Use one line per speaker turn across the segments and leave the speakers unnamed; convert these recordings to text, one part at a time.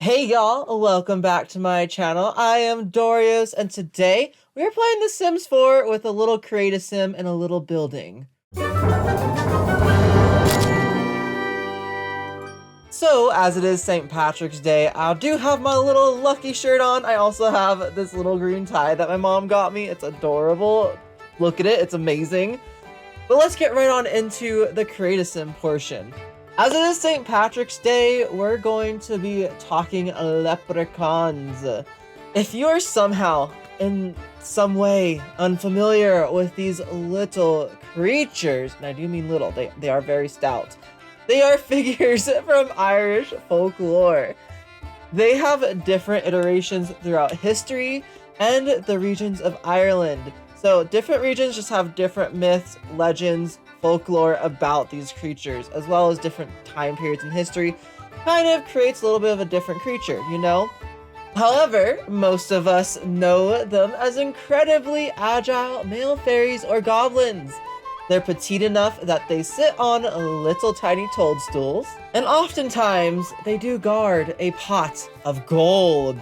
Hey y'all, welcome back to my channel. I am Dorios, and today we are playing The Sims 4 with a little create-a-sim and a little building. So, as it is St. Patrick's Day, I do have my little lucky shirt on. I also have this little green tie that my mom got me. It's adorable. Look at it, it's amazing. But let's get right on into the create-a-sim portion. As it is St. Patrick's Day, we're going to be talking leprechauns. If you are somehow, in some way, unfamiliar with these little creatures, and I do mean little, they are very stout. They are figures from Irish folklore. They have different iterations throughout history and the regions of Ireland. So different regions just have different myths, legends, folklore about these creatures, as well as different time periods in history. Kind of creates a little bit of a different creature, you know? However, most of us know them as incredibly agile male fairies or goblins. They're petite enough that they sit on little tiny toadstools, and oftentimes they do guard a pot of gold.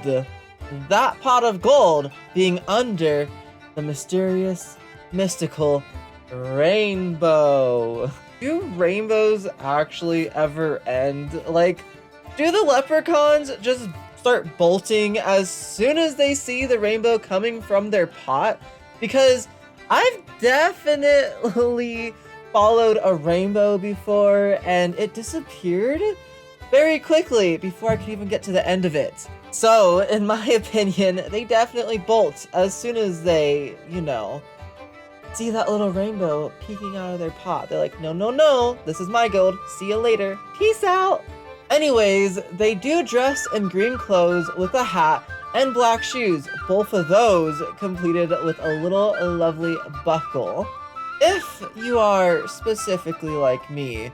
That pot of gold being under the mysterious, mystical rainbow. Do rainbows actually ever end? Like, do the leprechauns just start bolting as soon as they see the rainbow coming from their pot? Because I've definitely followed a rainbow before and it disappeared very quickly before I could even get to the end of it. So, in my opinion, they definitely bolt as soon as they, see that little rainbow peeking out of their pot. They're like, no, no, no, this is my gold. See you later. Peace out. Anyways, they do dress in green clothes with a hat and black shoes, both of those completed with a little lovely buckle. If you are specifically like me,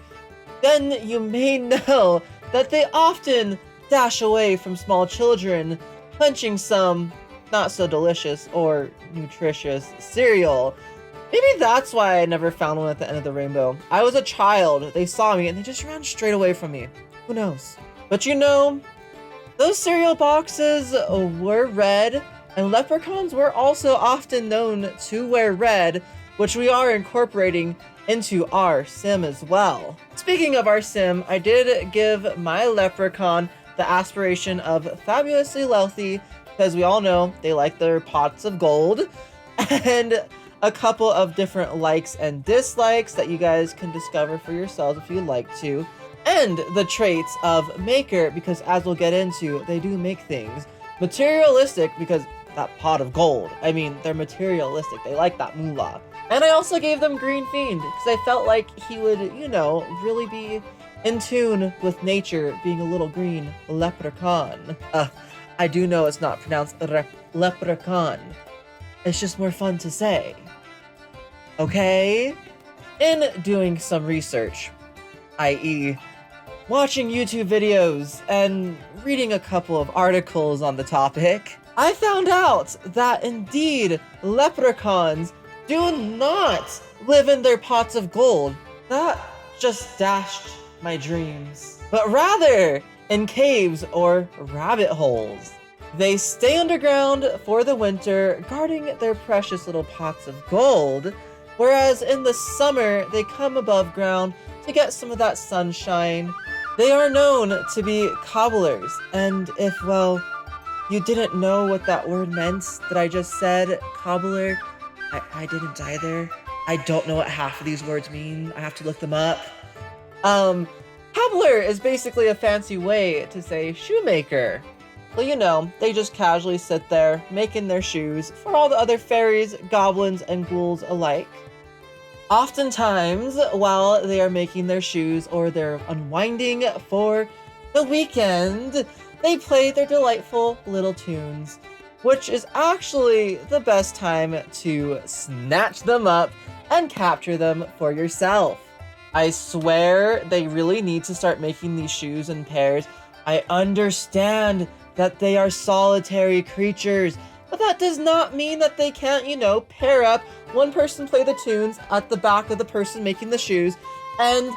then you may know that they often dash away from small children, punching some not so delicious or nutritious cereal. Maybe that's why I never found one at the end of the rainbow. I was a child, they saw me, and they just ran straight away from me. Who knows? But those cereal boxes were red, and leprechauns were also often known to wear red, which we are incorporating into our sim as well. Speaking of our sim, I did give my leprechaun the aspiration of fabulously wealthy, because we all know they like their pots of gold, and a couple of different likes and dislikes that you guys can discover for yourselves if you'd like to. And the traits of maker, because as we'll get into, they do make things. Materialistic, because that pot of gold. I mean, they're materialistic. They like that moolah. And I also gave them Green Fiend, because I felt like he would, really be in tune with nature, being a little green leprechaun. I do know it's not pronounced leprechaun. It's just more fun to say. Okay? In doing some research, i.e., watching YouTube videos and reading a couple of articles on the topic, I found out that indeed leprechauns do not live in their pots of gold. That just dashed my dreams. But rather in caves or rabbit holes. They stay underground for the winter, guarding their precious little pots of gold, whereas in the summer they come above ground to get some of that sunshine. They are known to be cobblers, and if, you didn't know what that word meant that I just said, cobbler, I didn't either. I don't know what half of these words mean. I have to look them up. Cobbler is basically a fancy way to say shoemaker. Well, they just casually sit there, making their shoes for all the other fairies, goblins, and ghouls alike. Oftentimes, while they are making their shoes or they're unwinding for the weekend, they play their delightful little tunes, which is actually the best time to snatch them up and capture them for yourself. I swear they really need to start making these shoes in pairs. I understand that they are solitary creatures, but that does not mean that they can't, pair up. One person play the tunes at the back of the person making the shoes, and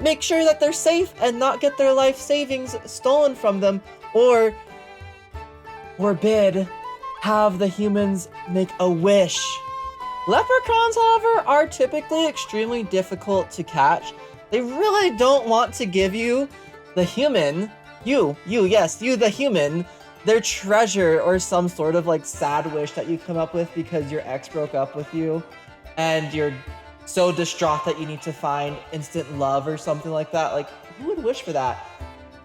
make sure that they're safe and not get their life savings stolen from them or forbid, have the humans make a wish. Leprechauns, however, are typically extremely difficult to catch. They really don't want to give you, the human, yes, the human, their treasure or some sort of like sad wish that you come up with because your ex broke up with you and you're so distraught that you need to find instant love or something like that. Like, who would wish for that?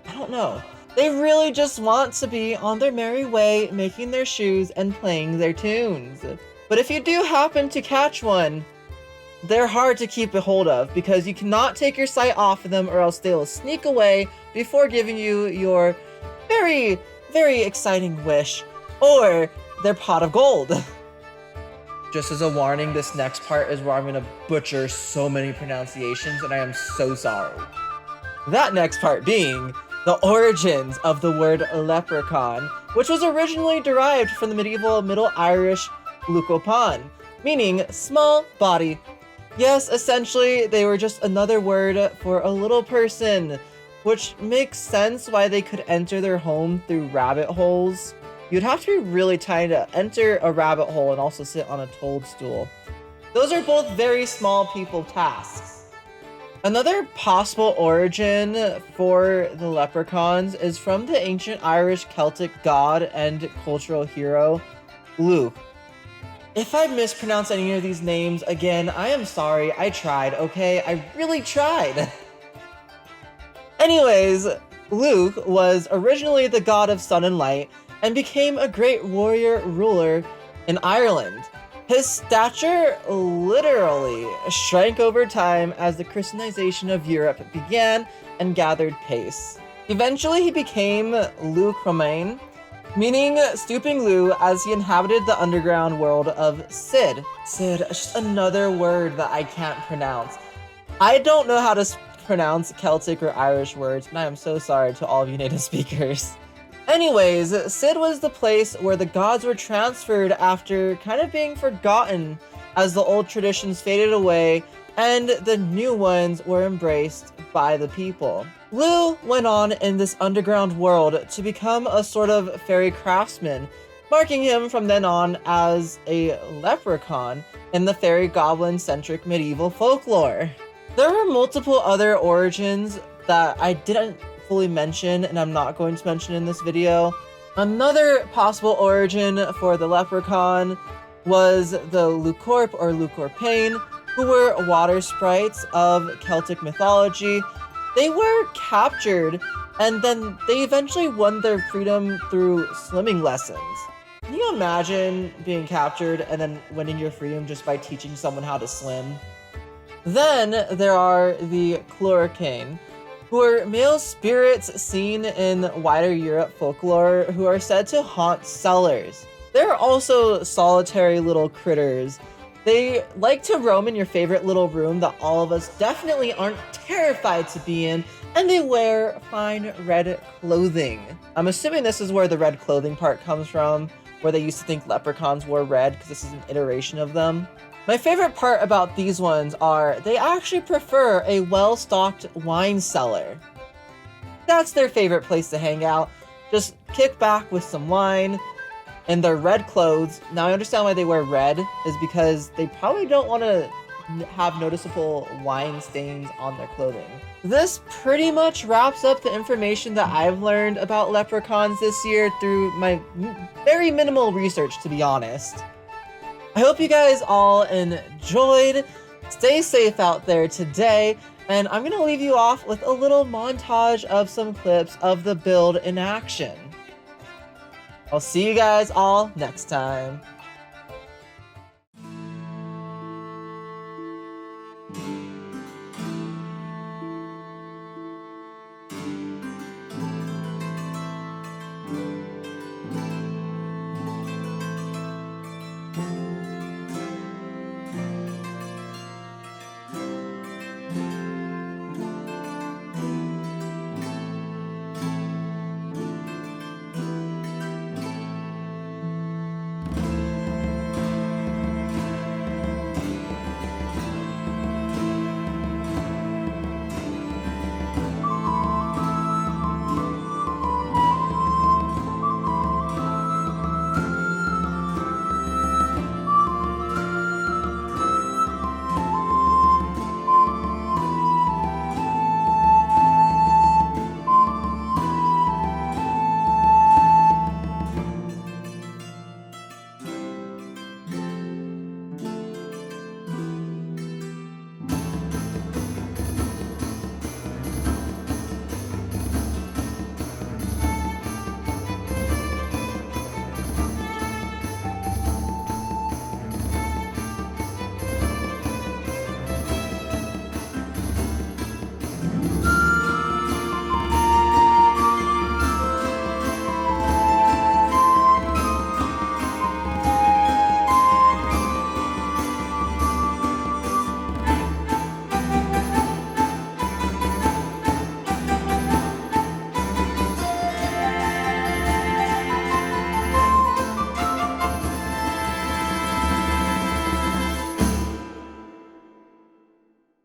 I don't know. They really just want to be on their merry way, making their shoes and playing their tunes. But if you do happen to catch one, they're hard to keep a hold of because you cannot take your sight off of them or else they will sneak away before giving you your very, very exciting wish or their pot of gold. Just as a warning, this next part is where I'm gonna butcher so many pronunciations and I am so sorry. That next part being the origins of the word leprechaun, which was originally derived from the medieval Middle Irish Lurchopán, meaning small body. Yes, essentially, they were just another word for a little person, which makes sense why they could enter their home through rabbit holes. You'd have to be really tiny to enter a rabbit hole and also sit on a toadstool. Those are both very small people tasks. Another possible origin for the leprechauns is from the ancient Irish Celtic god and cultural hero, Lugh. If I mispronounce any of these names, again, I am sorry. I tried, okay? I really tried. Anyways, Lugh was originally the god of sun and light and became a great warrior ruler in Ireland. His stature literally shrank over time as the Christianization of Europe began and gathered pace. Eventually, he became Luchorpáin, meaning stooping Lugh, as he inhabited the underground world of Sid. Sid, just another word that I can't pronounce. I don't know how to pronounce Celtic or Irish words, and I am so sorry to all of you native speakers. Anyways, Sid was the place where the gods were transferred after kind of being forgotten as the old traditions faded away and the new ones were embraced by the people. Lugh went on in this underground world to become a sort of fairy craftsman, marking him from then on as a leprechaun in the fairy goblin-centric medieval folklore. There were multiple other origins that I didn't fully mention and I'm not going to mention in this video. Another possible origin for the leprechaun was the Luchorp or Luchorpáin, who were water sprites of Celtic mythology. They were captured and then they eventually won their freedom through swimming lessons. Can you imagine being captured and then winning your freedom just by teaching someone how to swim? Then there are the Clúracán, who are male spirits seen in wider Europe folklore who are said to haunt cellars. They're also solitary little critters. They like to roam in your favorite little room that all of us definitely aren't terrified to be in, and they wear fine red clothing. I'm assuming this is where the red clothing part comes from, where they used to think leprechauns wore red because this is an iteration of them. My favorite part about these ones are they actually prefer a well-stocked wine cellar. That's their favorite place to hang out. Just kick back with some wine and their red clothes. Now I understand why they wear red is because they probably don't want to have noticeable wine stains on their clothing. This pretty much wraps up the information that I've learned about leprechauns this year through my very minimal research, to be honest. I hope you guys all enjoyed. Stay safe out there today, and I'm gonna leave you off with a little montage of some clips of the build in action. I'll see you guys all next time.